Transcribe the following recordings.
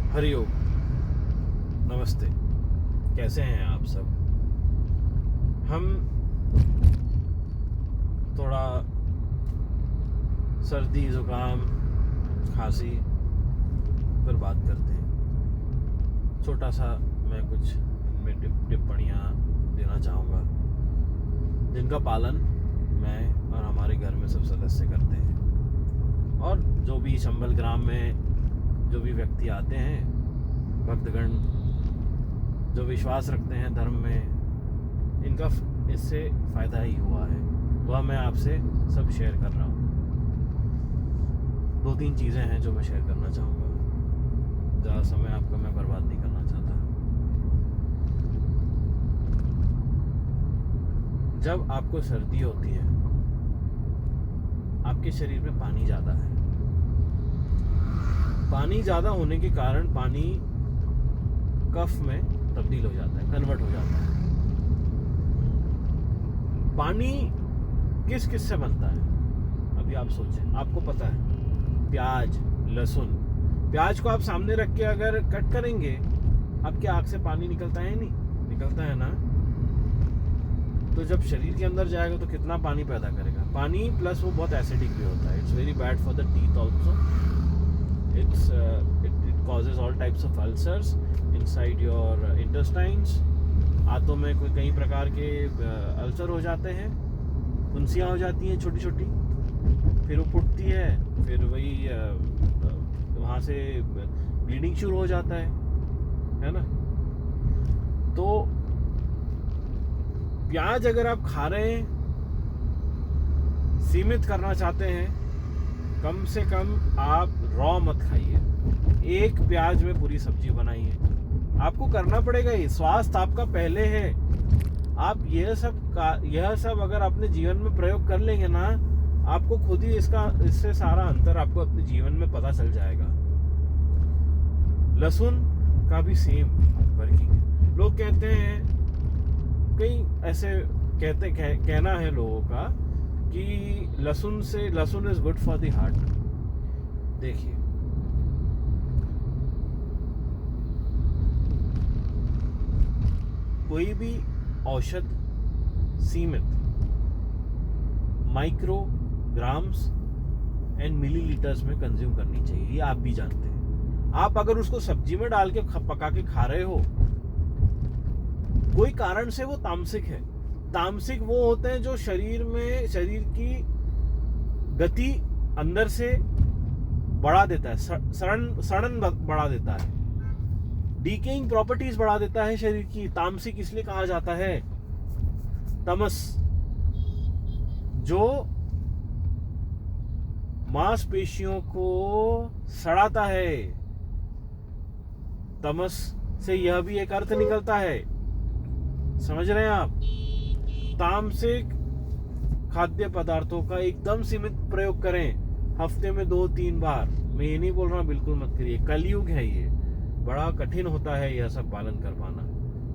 हरिओम, नमस्ते। कैसे हैं आप सब? हम थोड़ा सर्दी जुकाम खांसी पर बात करते हैं। छोटा सा मैं कुछ इनमें टिप्पणियाँ देना चाहूँगा जिनका पालन मैं और हमारे घर में सब सदस्य करते हैं। और जो भी चंबल ग्राम में जो भी व्यक्ति आते हैं, भक्तगण जो विश्वास रखते हैं धर्म में, इनका इससे फ़ायदा ही हुआ है। वह मैं आपसे सब शेयर कर रहा हूँ। 2-3 चीज़ें हैं जो मैं शेयर करना चाहूँगा। ज़्यादा समय आपका मैं बर्बाद नहीं करना चाहता। जब आपको सर्दी होती है, आपके शरीर में पानी ज़्यादा है। पानी ज़्यादा होने के कारण पानी कफ में तब्दील हो जाता है, कन्वर्ट हो जाता है। पानी किस किस से बनता है? अभी आप सोचें, आपको पता है प्याज, लहसुन। प्याज को आप सामने रख के अगर कट करेंगे, आपके आँख से पानी निकलता है? नहीं निकलता है ना। तो जब शरीर के अंदर जाएगा तो कितना पानी पैदा करेगा? पानी प्लस वो बहुत एसिडिक भी होता है। It's very bad for the teeth also. It causes all types of ulcers inside your intestines. आंतों में कोई कई प्रकार के अल्सर हो जाते हैं, फुंसियाँ हो जाती हैं छोटी छोटी, फिर वो फुटती है, फिर वही वहाँ से ब्लीडिंग शुरू हो जाता है ना। तो प्याज अगर आप खा रहे हैं, सीमित करना चाहते हैं, कम से कम आप रॉ मत खाइए। एक प्याज में पूरी सब्जी बनाइए। आपको करना पड़ेगा ये। स्वास्थ्य आपका पहले है। आप यह सब अगर अपने जीवन में प्रयोग कर लेंगे ना, आपको खुद ही इससे सारा अंतर आपको अपने जीवन में पता चल जाएगा। लहसुन का भी सेम वर्किंग है। लोग कहते हैं, कई ऐसे कहना है लोगों का कि लहसुन is good for the heart. देखिए, कोई भी औषध सीमित माइक्रोग्राम्स एंड मिलीलीटर्स में कंज्यूम करनी चाहिए। ये आप भी जानते हैं। आप अगर उसको सब्जी में डाल के पका के खा रहे हो, कोई कारण से वो तामसिक है। तामसिक वो होते हैं जो शरीर की गति अंदर से बढ़ा देता है, सड़न बढ़ा देता है, डीकेइंग प्रॉपर्टीज बढ़ा देता है शरीर की। तामसिक इसलिए कहा जाता है। तमस जो मांसपेशियों को सड़ाता है, तमस से यह भी एक अर्थ निकलता है। समझ रहे हैं आप? तामसिक खाद्य पदार्थों का एकदम सीमित प्रयोग करें। हफ्ते में 2-3 बार। मैं ये नहीं बोल रहा बिल्कुल मत करिए। कलयुग है ये, बड़ा कठिन होता है यह सब पालन कर पाना।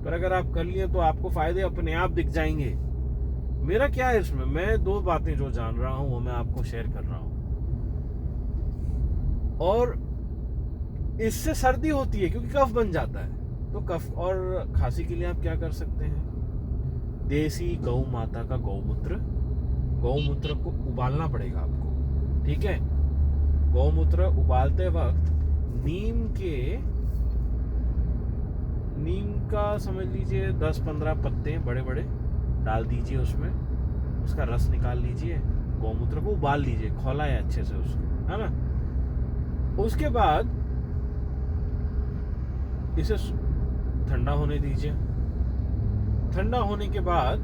पर अगर आप कर लिए तो आपको फायदे अपने आप दिख जाएंगे। मेरा क्या है इसमें? मैं 2 बातें जो जान रहा हूं वो मैं आपको शेयर कर रहा हूं। और इससे सर्दी होती है क्योंकि कफ बन जाता है। तो कफ और खांसी के लिए आप क्या कर सकते हैं? देसी गौ माता का गौमूत्र को उबालना पड़ेगा आपको, ठीक है? गौमूत्र उबालते वक्त नीम का समझ लीजिए 10-15 पत्ते बड़े बड़े डाल दीजिए उसमें, उसका रस निकाल लीजिए, गौमूत्र को उबाल लीजिए, खौलाए अच्छे से उसको, है ना। उसके बाद इसे ठंडा होने दीजिए। ठंडा होने के बाद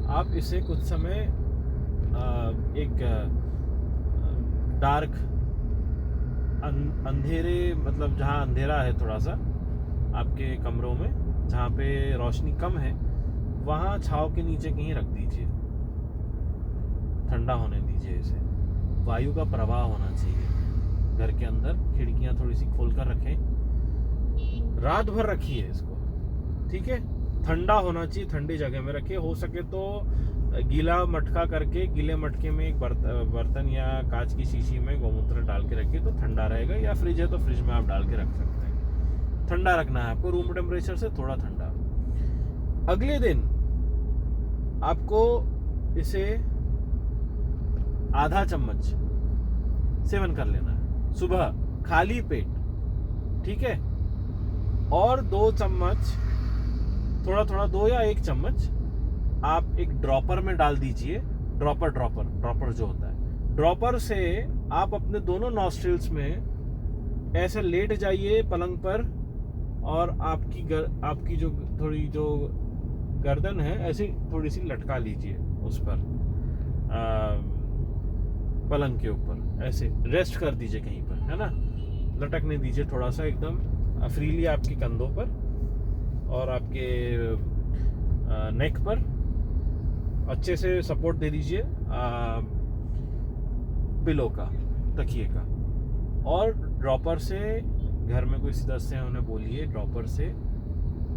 आप इसे कुछ समय एक डार्क अंधेरे, मतलब जहाँ अंधेरा है थोड़ा सा आपके कमरों में, जहाँ पे रोशनी कम है, वहाँ छांव के नीचे कहीं रख दीजिए। ठंडा होने दीजिए इसे। वायु का प्रवाह होना चाहिए घर के अंदर। खिड़कियाँ थोड़ी सी खोल कर रखें। रात भर रखिए इसको, ठीक है? ठंडा होना चाहिए, ठंडी जगह में रखिए। हो सके तो गीला मटका करके, गीले मटके में एक बर्तन या कांच की शीशी में गौमूत्र डाल के रखिए तो ठंडा रहेगा। या फ्रिज है तो फ्रिज में आप डाल के रख सकते हैं। ठंडा रखना है आपको, रूम टेम्परेचर से थोड़ा ठंडा। अगले दिन आपको इसे आधा चम्मच सेवन कर लेना है सुबह खाली पेट, ठीक है। और 2 चम्मच थोड़ा थोड़ा 2 या 1 चम्मच आप एक ड्रॉपर में डाल दीजिए। ड्रॉपर जो होता है, ड्रॉपर से आप अपने दोनों नॉस्ट्रिल्स में ऐसे लेट जाइए पलंग पर, और आपकी जो थोड़ी जो गर्दन है ऐसी थोड़ी सी लटका लीजिए उस पर, पलंग के ऊपर ऐसे रेस्ट कर दीजिए कहीं पर, है ना। लटकने दीजिए थोड़ा सा एकदम फ्रीली आपके कंधों पर और आपके नेक पर अच्छे से सपोर्ट दे दीजिए पिलो का, तकिए का। और ड्रॉपर से, घर में कोई सदस्य है उन्हें बोलिए ड्रॉपर से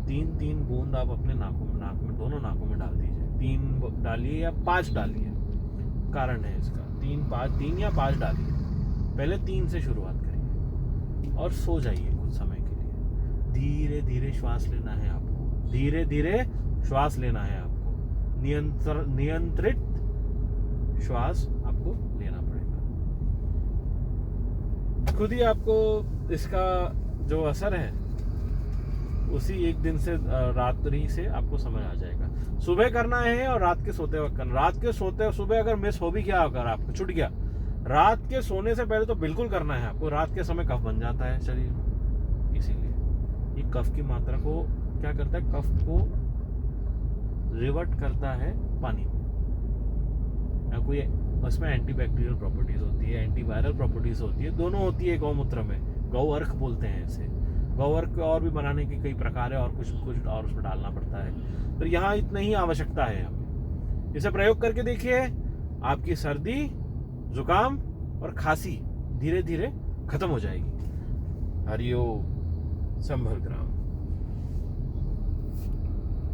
3-3 बूंद आप अपने नाक में दोनों नाकों में डाल दीजिए। 3 डालिए या 5 डालिए, कारण है इसका, 3 या 5 डालिए। पहले 3 से शुरुआत करिए और सो जाइए कुछ समय के लिए। धीरे धीरे श्वास लेना है आपको, धीरे धीरे श्वास लेना है आपको, नियंत्रित श्वास आपको लेना पड़ेगा। खुद ही आपको इसका जो असर है उसी एक दिन से, रात्रि से आपको समझ आ जाएगा। सुबह करना है और रात के सोते वक्त करना। रात के सोते सुबह अगर मिस हो भी गया, अगर आपको छूट गया, रात के सोने से पहले तो बिल्कुल करना है आपको। रात के समय कफ बन जाता है शरीर में, इसीलिए ये कफ की मात्रा को क्या करता है, कफ को रिवर्ट करता है पानी में। कोई उसमें एंटीबैक्टीरियल प्रॉपर्टीज होती है, एंटीवायरल प्रॉपर्टीज होती है, दोनों होती है गौमूत्र में। गौ अर्क बोलते हैं इसे। गौ अर्क और भी बनाने के कई प्रकार है और कुछ और उसमें डालना पड़ता है। तो यहाँ इतना ही आवश्यकता है हमें। इसे प्रयोग करके देखिए, आपकी सर्दी, जुकाम और खांसी धीरे धीरे खत्म हो जाएगी। हरिओम। संभल ग्राम।